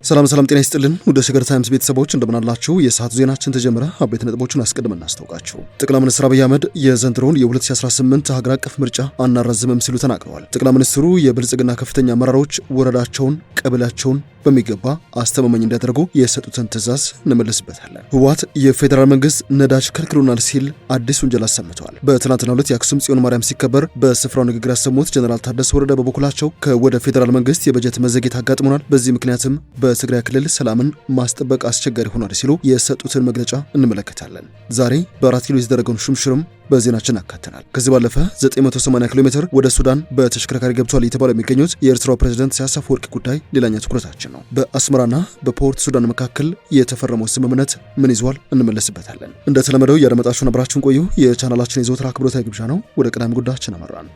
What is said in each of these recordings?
ሰላም ጤና ይስጥልን ወደ ሸገር ታይምስ ቤተሰቦች እንደምን አላችሁ? የሰዓቱ ዜናችን ተጀመረ። አበይት ነጥቦችን አስቀድመን እናስታውቃችሁ። ጠቅላይ ሚኒስትር አብይ አህመድ የዘንድሮውን የ2018 ሀገር አቀፍ ምርጫ አናራዝምም ሲሉ ተናግረዋል። ጠቅላይ ሚኒስትሩ የብልጽግና ከፍተኛ አመራሮች ወረዳቸውን፣ ቀበሌያቸውን በሚገባ አስተማማኝ እንዲያደርጉ የሰጡትን ትዕዛዝ እንመለስበታለን። ህወሓት የፌዴራል መንግስት ነዳጅ ከልክሎናል ሲል አዲስ ወንጀል አሰምተዋል። በትናንትናው ዕለት የአክሱም ጽዮን ማርያም ሲከበር በስፍራው ንግግር ያሰሙት ጀነራል ታደሰ ወረደ በበኩላቸው ከወደ ፌዴራል መንግስት የበጀት መዘግየት አጋጥሞናል፣ በዚህ ምክንያትም በትግራይ ክልል ሰላምን ማስጠበቅ አስቸጋሪ ሆኗል ሲሉ የሰጡትን መግለጫ እንመለከታለን። ዛሬ በ4 ኪሎ የተደረገውን ሹምሽርም በዜናችን አካተናል። ከዚህ ባለፈ 980 ኪሎ ሜትር ወደ ሱዳን በተሽከርካሪ ገብቷል እየተባለ የሚገኙት የኤርትራው ፕሬዝዳንት ኢሳያስ አፈወርቂ ጉዳይ ሌላኛ ትኩረታችን ነው። በአስመራና በፖርት ሱዳን መካከል የተፈረመው ስምምነት ምን ይዟል? እንመለስበታለን። እንደተለመደው ያደመጣችሁን አብራችሁን ቆዩ። የቻናላችን የዘወትር አክብሮታዊ ግብዣ ነው። ወደ ቀዳሚ ጉዳያችን አመራን።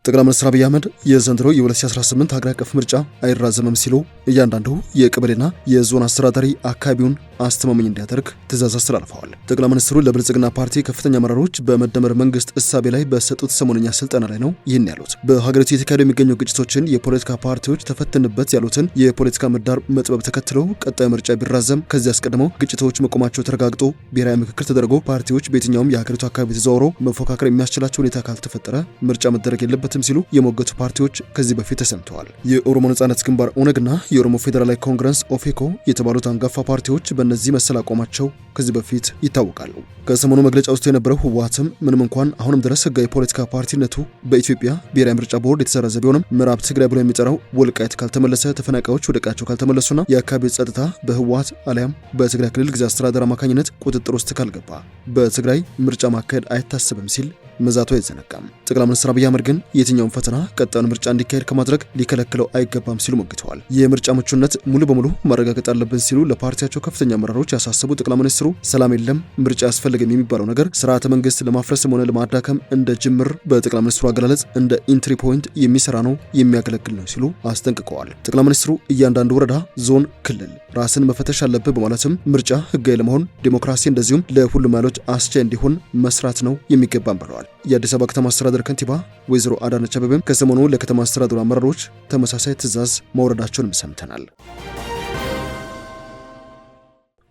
ጠቅላይ ሚኒስትር አብይ አህመድ የዘንድሮ የ2018 ሀገር አቀፍ ምርጫ አይራዘምም ሲሉ እያንዳንዱ የቀበሌና የዞን አስተዳዳሪ አካባቢውን አስተማማኝ እንዲያደርግ ትዕዛዝ አስተላልፈዋል። ጠቅላይ ሚኒስትሩ ለብልጽግና ፓርቲ ከፍተኛ አመራሮች በመደመር መንግስት እሳቤ ላይ በሰጡት ሰሞነኛ ስልጠና ላይ ነው ይህን ያሉት። በሀገሪቱ የተካሄዱ የሚገኙ ግጭቶችን የፖለቲካ ፓርቲዎች ተፈትንበት ያሉትን የፖለቲካ ምህዳር መጥበብ ተከትሎ ቀጣዩ ምርጫ ቢራዘም ከዚህ አስቀድመው ግጭቶች መቆማቸው ተረጋግጦ ብሔራዊ ምክክር ተደርጎ ፓርቲዎች በየትኛውም የሀገሪቱ አካባቢ ተዘዋውረው መፎካከር የሚያስችላቸው ሁኔታ ካልተፈጠረ ምርጫ መደረግ የለበትም ሲሉ የሞገቱ ፓርቲዎች ከዚህ በፊት ተሰምተዋል። የኦሮሞ ነጻነት ግንባር ኦነግና የኦሮሞ ፌዴራላዊ ኮንግረስ ኦፌኮ የተባሉት አንጋፋ ፓርቲዎች በእነዚህ መሰል አቋማቸው ከዚህ በፊት ይታወቃሉ። ከሰሞኑ መግለጫ ውስጥ የነበረው ህወሓትም ምንም እንኳን አሁንም ድረስ ህጋዊ ፖለቲካ ፓርቲነቱ በኢትዮጵያ ብሔራዊ ምርጫ ቦርድ የተሰረዘ ቢሆንም ምዕራብ ትግራይ ብሎ የሚጠራው ወልቃይት ካልተመለሰ፣ ተፈናቃዮች ወደ ቀያቸው ካልተመለሱና የአካባቢው ጸጥታ በህወሓት አሊያም በትግራይ ክልል ጊዜያዊ አስተዳደር አማካኝነት ቁጥጥር ውስጥ ካልገባ በትግራይ ምርጫ ማካሄድ አይታሰብም ሲል መዛቱ አይዘነጋም። ጠቅላይ ሚኒስትር አብይ አህመድ ግን የትኛውን ፈተና ቀጣዩን ምርጫ እንዲካሄድ ከማድረግ ሊከለክለው አይገባም ሲሉ ሞግተዋል። የምርጫ ምቹነት ሙሉ በሙሉ ማረጋገጥ አለብን ሲሉ ለፓርቲያቸው ከፍተኛ አመራሮች ያሳሰቡ ጠቅላይ ሚኒስትሩ ሰላም የለም ምርጫ ያስፈልግም የሚባለው ነገር ስርዓተ መንግስት ለማፍረስም ሆነ ለማዳከም እንደ ጅምር በጠቅላይ ሚኒስትሩ አገላለጽ እንደ ኢንትሪ ፖይንት የሚሰራ ነው የሚያገለግል ነው ሲሉ አስጠንቅቀዋል። ጠቅላይ ሚኒስትሩ እያንዳንዱ ወረዳ፣ ዞን፣ ክልል ራስን መፈተሽ አለብህ በማለትም ምርጫ ህጋዊ ለመሆን ዲሞክራሲ እንደዚሁም ለሁሉም ኃይሎች አስቻይ እንዲሆን መስራት ነው የሚገባም ብለዋል። የአዲስ አበባ ከተማ አስተዳደር ከንቲባ ወይዘሮ አዳነች አቤቤም ከሰሞኑ ለከተማ አስተዳደሩ አመራሮች ተመሳሳይ ትዕዛዝ ማውረዳቸውንም ሰምተናል።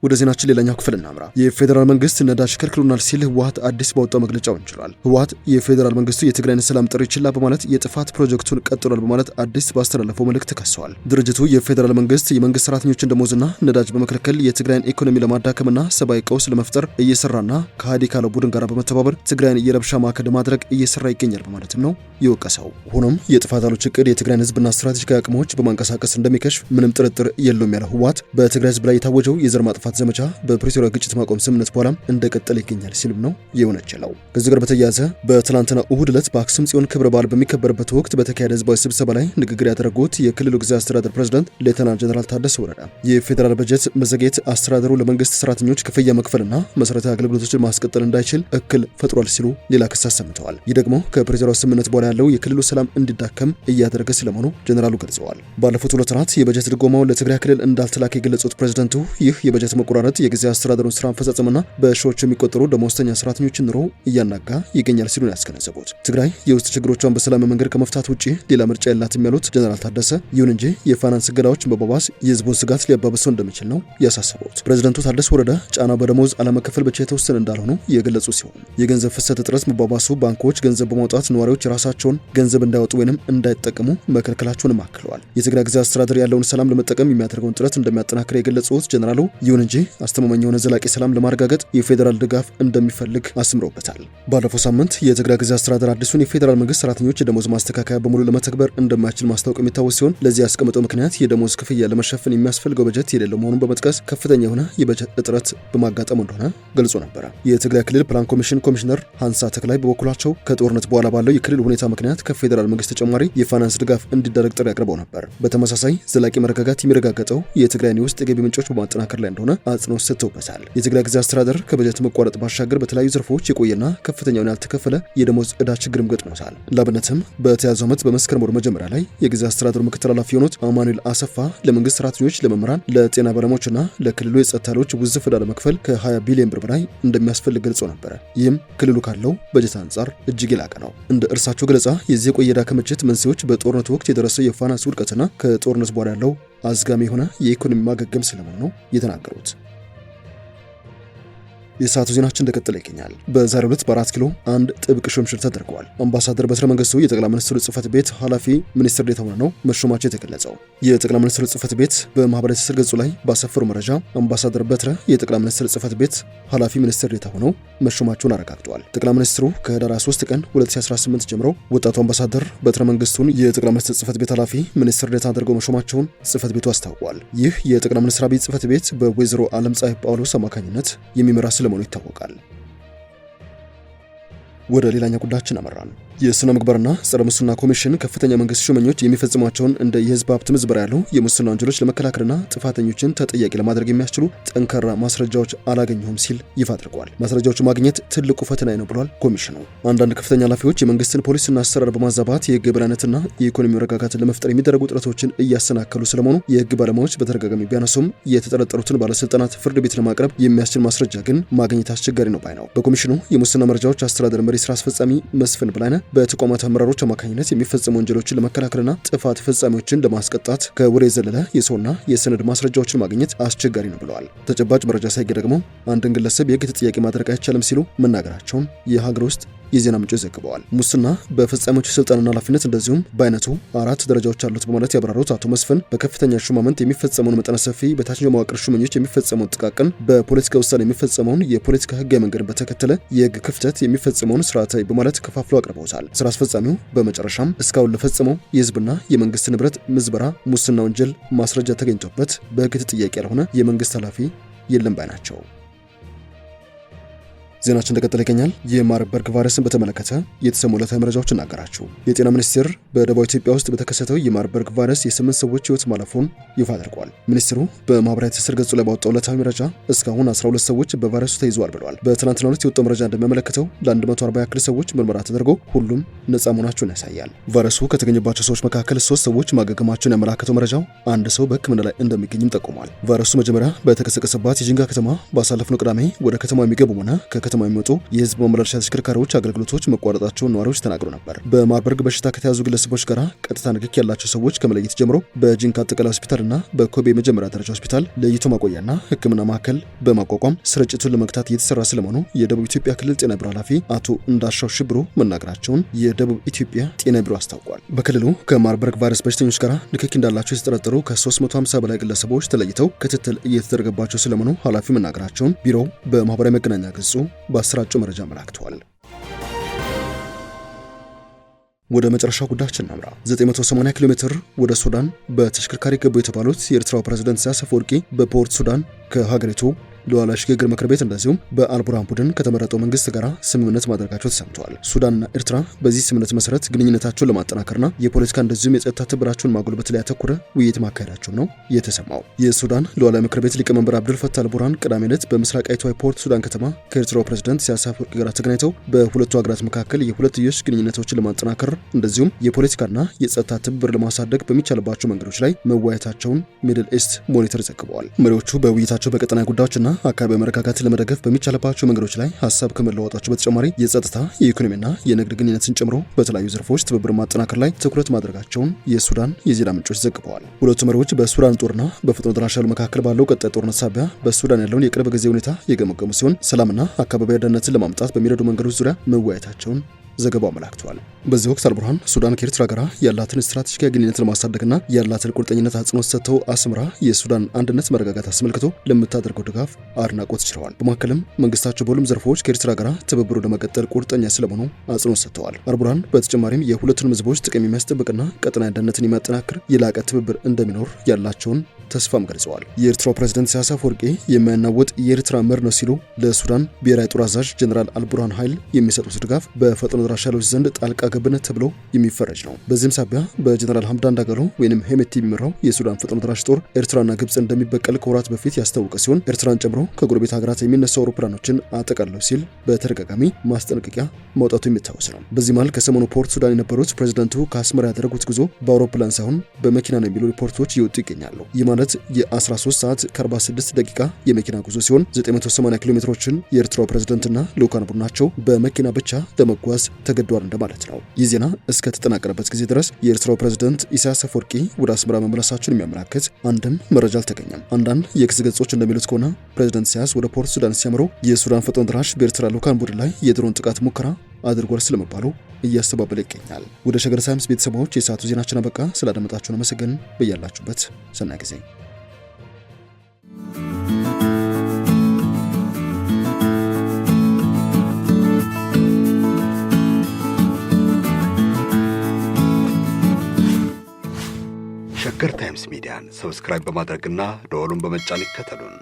ወደ ዜናችን ሌላኛው ክፍል እናምራ። የፌዴራል መንግስት ነዳጅ ከልክሎናል ሲል ህወሓት አዲስ ባወጣው መግለጫ ወንጅሏል። ህወሓት የፌዴራል መንግስቱ የትግራይን ሰላም ጥሪ ችላ በማለት የጥፋት ፕሮጀክቱን ቀጥሏል በማለት አዲስ ባስተላለፈው መልእክት ከሰዋል። ድርጅቱ የፌዴራል መንግስት የመንግስት ሰራተኞችን ደሞዝና ነዳጅ በመከልከል የትግራይን ኢኮኖሚ ለማዳከምና ሰብአዊ ቀውስ ለመፍጠር እየሰራና ከሃዲ ካለው ቡድን ጋር በመተባበር ትግራይን የረብሻ ማዕከል ማድረግ እየሰራ ይገኛል በማለትም ነው የወቀሰው። ሆኖም የጥፋት ኃይሎች እቅድ የትግራይን ህዝብና ስትራቴጂካዊ አቅሞች በማንቀሳቀስ እንደሚከሽፍ ምንም ጥርጥር የለውም ያለው ህወሓት በትግራይ ህዝብ ላይ የታወጀው የዘር ማጥፋት ዘመቻ በፕሪቶሪያ ግጭት ማቆም ስምምነት በኋላም እንደቀጠለ ይገኛል ሲልም ነው የወነጀለው። ከዚህ ጋር በተያያዘ በትላንትና እሁድ ዕለት በአክሱም ጽዮን ክብረ በዓል በሚከበርበት ወቅት በተካሄደ ህዝባዊ ስብሰባ ላይ ንግግር ያደረጉት የክልሉ ጊዜያዊ አስተዳደር ፕሬዝዳንት ሌተናንት ጀነራል ታደሰ ወረደ የፌዴራል በጀት መዘግየት አስተዳደሩ ለመንግስት ሰራተኞች ክፍያ መክፈልና መሰረታዊ አገልግሎቶችን ማስቀጠል እንዳይችል እክል ፈጥሯል ሲሉ ሌላ ክስ አሰምተዋል። ይህ ደግሞ ከፕሪቶሪያው ስምምነት በኋላ ያለው የክልሉ ሰላም እንዲዳከም እያደረገ ስለመሆኑ ጀነራሉ ገልጸዋል። ባለፉት 2 ወራት የበጀት ድጎማው ለትግራይ ክልል እንዳልተላከ የገለጹት ፕሬዝዳንቱ ይህ የበጀት መቆራረጥ የጊዜያዊ አስተዳደሩን ስራ አፈጻጸምና በሺዎች የሚቆጠሩ ደሞዝተኛ ሰራተኞችን ኑሮ እያናጋ ይገኛል ሲሉ ያስገነዘቡት ትግራይ የውስጥ ችግሮቿን በሰላም መንገድ ከመፍታት ውጪ ሌላ ምርጫ የላትም ያሉት ጀነራል ታደሰ ይሁን እንጂ የፋይናንስ እገዳዎችን በመባባስ የህዝቡን ስጋት ሊያባብሰው እንደሚችል ነው ያሳሰቡት። ፕሬዝዳንቱ ታደሰ ወረደ ጫና በደሞዝ አለመከፈል ብቻ የተወሰነ እንዳልሆኑ የገለጹ ሲሆን የገንዘብ ፍሰት እጥረት መባባሱ ባንኮች ገንዘብ በማውጣት ነዋሪዎች የራሳቸውን ገንዘብ እንዳያወጡ ወይንም እንዳይጠቀሙ መከልከላቸውንም አክለዋል። የትግራይ ጊዜያዊ አስተዳደር ያለውን ሰላም ለመጠቀም የሚያደርገውን ጥረት እንደሚያጠናክር የገለጹት ጀነራሉ ይሁን እንጂ አስተማማኝ የሆነ ዘላቂ ሰላም ለማረጋገጥ የፌዴራል ድጋፍ እንደሚፈልግ አስምረውበታል። ባለፈው ሳምንት የትግራይ ጊዜያዊ አስተዳደር አዲሱን የፌዴራል መንግስት ሰራተኞች የደሞዝ ማስተካከያ በሙሉ ለመተግበር እንደማይችል ማስታወቅ የሚታወስ ሲሆን ለዚህ ያስቀመጠው ምክንያት የደሞዝ ክፍያ ለመሸፈን የሚያስፈልገው በጀት የሌለው መሆኑን በመጥቀስ ከፍተኛ የሆነ የበጀት እጥረት በማጋጠሙ እንደሆነ ገልጾ ነበር። የትግራይ ክልል ፕላን ኮሚሽን ኮሚሽነር ሀንሳ ተክላይ በበኩላቸው ከጦርነት በኋላ ባለው የክልል ሁኔታ ምክንያት ከፌዴራል መንግስት ተጨማሪ የፋይናንስ ድጋፍ እንዲደረግ ጥሪ አቅርበው ነበር። በተመሳሳይ ዘላቂ መረጋጋት የሚረጋገጠው የትግራይን ውስጥ የገቢ ምንጮች በማጠናከር ላይ እንደሆነ አጽንኦት ሰጥተውበታል። የትግራይ ጊዜያዊ አስተዳደር ከበጀት መቋረጥ ባሻገር በተለያዩ ዘርፎች የቆየና ከፍተኛውን ያልተከፈለ የደሞዝ ዕዳ ችግርም ገጥሞታል። ለአብነትም በተያዘው ዓመት በመስከረም ወር መጀመሪያ ላይ የጊዜያዊ አስተዳደሩ ምክትል ኃላፊ የሆኑት አማኑኤል አሰፋ ለመንግስት ሰራተኞች፣ ለመምህራን፣ ለጤና ባለሙያዎችና ለክልሉ የጸጥታ ኃይሎች ውዝፍ ዕዳ ለመክፈል ከ20 ቢሊዮን ብር በላይ እንደሚያስፈልግ ገልጾ ነበር። ይህም ክልሉ ካለው በጀት አንጻር እጅግ የላቀ ነው። እንደ እርሳቸው ገለጻ የዚህ የቆየ ዕዳ ክምችት መንስኤዎች በጦርነቱ ወቅት የደረሰው የፋይናንስ ውድቀትና ከጦርነት በኋላ ያለው አዝጋሚ የሆነ የኢኮኖሚ ማገገም ስለመሆኑ ነው የተናገሩት። የሰዓቱ ዜናችን እንደቀጠለ ይገኛል። በዛሬው ዕለት በ4 ኪሎ አንድ ጥብቅ ሹምሽር ተደርገዋል። አምባሳደር በትረ መንግስቱ የጠቅላይ ሚኒስትሩ ጽህፈት ቤት ኃላፊ ሚኒስትር ዴኤታ ሆነው መሾማቸው የተገለጸው የጠቅላይ ሚኒስትሩ ጽህፈት ቤት በማህበራዊ ትስስር ገጹ ላይ ባሰፈሩ መረጃ አምባሳደር በትረ የጠቅላይ ሚኒስትር ጽህፈት ቤት ኃላፊ ሚኒስትር ዴኤታ ሆነው መሾማቸውን አረጋግጠዋል። ጠቅላይ ሚኒስትሩ ከህዳር 3 ቀን 2018 ጀምሮ ወጣቱ አምባሳደር በትረ መንግስቱን የጠቅላይ ሚኒስትር ጽህፈት ቤት ኃላፊ ሚኒስትር ዴኤታ አድርገው መሾማቸውን ጽህፈት ቤቱ አስታውቋል። ይህ የጠቅላይ ሚኒስትር አብይ ጽህፈት ቤት በወይዘሮ ዓለምፀሐይ ጳውሎስ አማካኝነት የሚመራ ስለመሆኑ ይታወቃል። ወደ ሌላኛው ጉዳያችን አመራን። የስነ ምግባርና ጸረ ሙስና ኮሚሽን ከፍተኛ መንግስት ሹመኞች የሚፈጽሟቸውን እንደ የህዝብ ሀብት ምዝበራ ያሉ የሙስና ወንጀሎች ለመከላከልና ጥፋተኞችን ተጠያቂ ለማድረግ የሚያስችሉ ጠንካራ ማስረጃዎች አላገኘሁም ሲል ይፋ አድርጓል። ማስረጃዎቹ ማግኘት ትልቁ ፈተና ነው ብሏል ኮሚሽኑ። አንዳንድ ከፍተኛ ኃላፊዎች የመንግስትን ፖሊሲና አሰራር በማዛባት የህግ የበላይነትና የኢኮኖሚ መረጋጋትን ለመፍጠር የሚደረጉ ጥረቶችን እያሰናከሉ ስለመሆኑ የህግ ባለሙያዎች በተደጋጋሚ ቢያነሱም የተጠረጠሩትን ባለስልጣናት ፍርድ ቤት ለማቅረብ የሚያስችል ማስረጃ ግን ማግኘት አስቸጋሪ ነው ባይ ነው። በኮሚሽኑ የሙስና መረጃዎች አስተዳደር መሪ ስራ አስፈጻሚ መስፍን ብላይነህ በተቋማት አመራሮች አማካኝነት የሚፈጸሙ ወንጀሎችን ለመከላከልና ጥፋት ፈጻሚዎችን ለማስቀጣት ከወሬ የዘለለ የሰውና የሰነድ ማስረጃዎችን ማግኘት አስቸጋሪ ነው ብለዋል። ተጨባጭ መረጃ ሳይገኝ ደግሞ አንድን ግለሰብ የህግ ተጠያቂ ማድረግ አይቻልም ሲሉ መናገራቸውን የሀገር ውስጥ የዜና ምንጮች ዘግበዋል። ሙስና በፈጻሚዎች ስልጣንና ኃላፊነት እንደዚሁም በአይነቱ 4 ደረጃዎች አሉት በማለት ያብራሩት አቶ መስፍን በከፍተኛ ሹማምንት የሚፈጸመውን መጠነ ሰፊ፣ በታችኛው መዋቅር ሹመኞች የሚፈጸመውን ጥቃቅን፣ በፖለቲካ ውሳኔ የሚፈጸመውን የፖለቲካ ህጋዊ መንገድን በተከተለ የህግ ክፍተት የሚፈጸመውን ስርዓታዊ በማለት ከፋፍሎ አቅርበውታል። ስራ አስፈጻሚው በመጨረሻም እስካሁን ለፈጸመው የህዝብና የመንግስት ንብረት ምዝበራ፣ ሙስና ወንጀል ማስረጃ ተገኝቶበት በህግ ተጠያቂ ያልሆነ የመንግስት ኃላፊ የለም ባይ ናቸው። ዜናችን እንደቀጠለ ይገኛል። የማርበርግ ቫይረስን በተመለከተ የተሰሙ ዕለታዊ መረጃዎች እናገራችሁ። የጤና ሚኒስቴር በደቡብ ኢትዮጵያ ውስጥ በተከሰተው የማርበርግ ቫይረስ የ8 ሰዎች ህይወት ማለፉን ይፋ አድርጓል። ሚኒስትሩ በማህበራዊ ትስስር ገጹ ላይ ባወጣው ዕለታዊ መረጃ እስካሁን 12 ሰዎች በቫይረሱ ተይዘዋል ብለዋል። በትናንትናው ዕለት የወጣው መረጃ እንደሚያመለክተው ለ140 ያክል ሰዎች ምርመራ ተደርጎ ሁሉም ነፃ መሆናቸውን ያሳያል። ቫይረሱ ከተገኘባቸው ሰዎች መካከል 3 ሰዎች ማገገማቸውን ያመላከተው መረጃው አንድ ሰው በሕክምና ላይ እንደሚገኝም ጠቁሟል። ቫይረሱ መጀመሪያ በተቀሰቀሰባት የጂንጋ ከተማ ባሳለፍነው ቅዳሜ ወደ ከተማ የሚገቡና ከከተማ የሚወጡ የህዝብ ማመላለሻ ተሽከርካሪዎች አገልግሎቶች መቋረጣቸውን ነዋሪዎች ተናግረው ነበር። በማርበርግ በሽታ ከተያዙ ግለሰቦች ጋር ቀጥታ ንክኪ ያላቸው ሰዎች ከመለየት ጀምሮ በጂንካ አጠቃላይ ሆስፒታልና በኮቤ መጀመሪያ ደረጃ ሆስፒታል ለይቶ ማቆያና ሕክምና ማዕከል በማቋቋም ስርጭቱን ለመግታት እየተሰራ ስለመሆኑ የደቡብ ኢትዮጵያ ክልል ጤና ቢሮ ኃላፊ አቶ እንዳሻው ሽብሩ መናገራቸውን የደቡብ ኢትዮጵያ ጤና ቢሮ አስታውቋል። በክልሉ ከማርበርግ ቫይረስ በሽተኞች ጋር ንክኪ እንዳላቸው የተጠረጠሩ ከ350 በላይ ግለሰቦች ተለይተው ክትትል እየተደረገባቸው ስለመሆኑ ኃላፊው መናገራቸውን ቢሮው በማህበራዊ መገናኛ ገጹ በአሰራጨው መረጃ አመላክተዋል። ወደ መጨረሻው ጉዳያችን እናምራ። 980 ኪሎ ሜትር ወደ ሱዳን በተሽከርካሪ ገቡ የተባሉት የኤርትራው ፕሬዝዳንት ኢሳያስ አፈወርቂ በፖርት ሱዳን ከሀገሪቱ ሉዓላዊ ሽግግር ምክር ቤት እንደዚሁም በአልቡርሃን ቡድን ከተመረጠው መንግስት ጋር ስምምነት ማድረጋቸው ተሰምተዋል። ሱዳንና ኤርትራ በዚህ ስምምነት መሰረት ግንኙነታቸውን ለማጠናከርና የፖለቲካ እንደዚሁም የጸጥታ ትብብራቸውን ማጎልበት ላይ ያተኮረ ውይይት ማካሄዳቸው ነው የተሰማው። የሱዳን ሉዓላዊ ምክር ቤት ሊቀመንበር አብዱል ፈታህ አልቡርሃን ቅዳሜ ዕለት በምስራቃዊቷ ፖርት ሱዳን ከተማ ከኤርትራው ፕሬዝዳንት ኢሳያስ አፈወርቂ ጋር ተገናኝተው በሁለቱ ሀገራት መካከል የሁለትዮሽ ግንኙነቶችን ለማጠናከር እንደዚሁም የፖለቲካና የጸጥታ ትብብር ለማሳደግ በሚቻልባቸው መንገዶች ላይ መወያየታቸውን ሚድል ኢስት ሞኒተር ዘግበዋል። መሪዎቹ በውይይታቸው በቀጠናዊ ጉዳዮችና አካባቢ መረጋጋትን ለመደገፍ በሚቻልባቸው መንገዶች ላይ ሀሳብ ከመለዋወጣቸው በተጨማሪ የጸጥታ የኢኮኖሚና የንግድ ግንኙነትን ጨምሮ በተለያዩ ዘርፎች ትብብር ማጠናከር ላይ ትኩረት ማድረጋቸውን የሱዳን የዜና ምንጮች ዘግበዋል። ሁለቱ መሪዎች በሱዳን ጦርና በፈጥኖ ደራሽ ኃይሉ መካከል ባለው ቀጣይ ጦርነት ሳቢያ በሱዳን ያለውን የቅርብ ጊዜ ሁኔታ የገመገሙ ሲሆን ሰላምና አካባቢያዊ ደህንነትን ለማምጣት በሚረዱ መንገዶች ዙሪያ መወያየታቸውን ዘገባው አመላክቷል። በዚህ ወቅት አልቡርሃን ሱዳን ከኤርትራ ጋር ያላትን ስትራቴጂካዊ ግንኙነት ለማሳደግና ያላትን ቁርጠኝነት አጽንኦት ሰጥተው አስመራ የሱዳን አንድነት መረጋጋት አስመልክቶ ለምታደርገው ድጋፍ አድናቆት ችረዋል። በመካከልም መንግስታቸው በሁሉም ዘርፎች ከኤርትራ ጋር ትብብሩ ለመቀጠል ቁርጠኛ ስለመሆኑ አጽንኦት ሰጥተዋል። አልቡርሃን በተጨማሪም የሁለቱንም ህዝቦች ጥቅም የሚያስጠብቅና ቀጠናዊ አንድነትን የሚያጠናክር የላቀ ትብብር እንደሚኖር ያላቸውን ተስፋም ገልጸዋል። የኤርትራው ፕሬዝዳንት ኢሳያስ አፈወርቂ የማያናወጥ የኤርትራ መር ነው ሲሉ ለሱዳን ብሔራዊ ጦር አዛዥ ጀነራል አልቡርሃን ኃይል የሚሰጡት ድጋፍ በፈጥኖ ደራሽ ኃይሎች ዘንድ ጣልቃ ገብነት ተብሎ የሚፈረጅ ነው። በዚህም ሳቢያ በጀነራል ሐምዳን ዳጋሎ ወይንም ሄሜቲ የሚመራው የሱዳን ፈጥኖ ደራሽ ጦር ኤርትራና ግብጽ እንደሚበቀል ከወራት በፊት ያስታወቀ ሲሆን ኤርትራን ጨምሮ ከጎረቤት ሀገራት የሚነሱ አውሮፕላኖችን አጠቃለው ሲል በተደጋጋሚ ማስጠንቀቂያ ማውጣቱ የሚታወስ ነው። በዚህ መሃል ከሰሞኑ ፖርት ሱዳን የነበሩት ፕሬዝዳንቱ ከአስመራ ያደረጉት ጉዞ በአውሮፕላን ሳይሆን በመኪና ነው የሚሉ ሪፖርቶች እየወጡ ይገኛሉ። ይህ ማለት የ13 ሰዓት ከ46 ደቂቃ የመኪና ጉዞ ሲሆን 980 ኪሎ ሜትሮችን የኤርትራው ፕሬዝዳንትና ልዑካን ቡድናቸው በመኪና ብቻ ለመጓዝ ተገደዋል እንደማለት ነው። ይህ ዜና እስከ ተጠናቀረበት ጊዜ ድረስ የኤርትራው ፕሬዝዳንት ኢሳያስ አፈወርቂ ወደ አስመራ መመለሳቸውን የሚያመላክት አንድም መረጃ አልተገኘም። አንዳንድ የኤክስ ገጾች እንደሚሉት ከሆነ ፕሬዝዳንት ኢሳያስ ወደ ፖርት ሱዳን ሲያመሩ የሱዳን ፈጥኖ ደራሽ በኤርትራ ልዑካን ቡድን ላይ የድሮን ጥቃት ሙከራ አድርጓል ስለመባሉ እያስተባበለ ይገኛል። ወደ ሸገር ሳይንስ ቤተሰቦች የሰዓቱ ዜናችን አበቃ። ስላደመጣችሁን አመሰግን። በያላችሁበት ሰናይ ጊዜ። ሸገር ታይምስ ሚዲያን ሰብስክራይብ በማድረግና ደወሉን በመጫን ይከተሉን።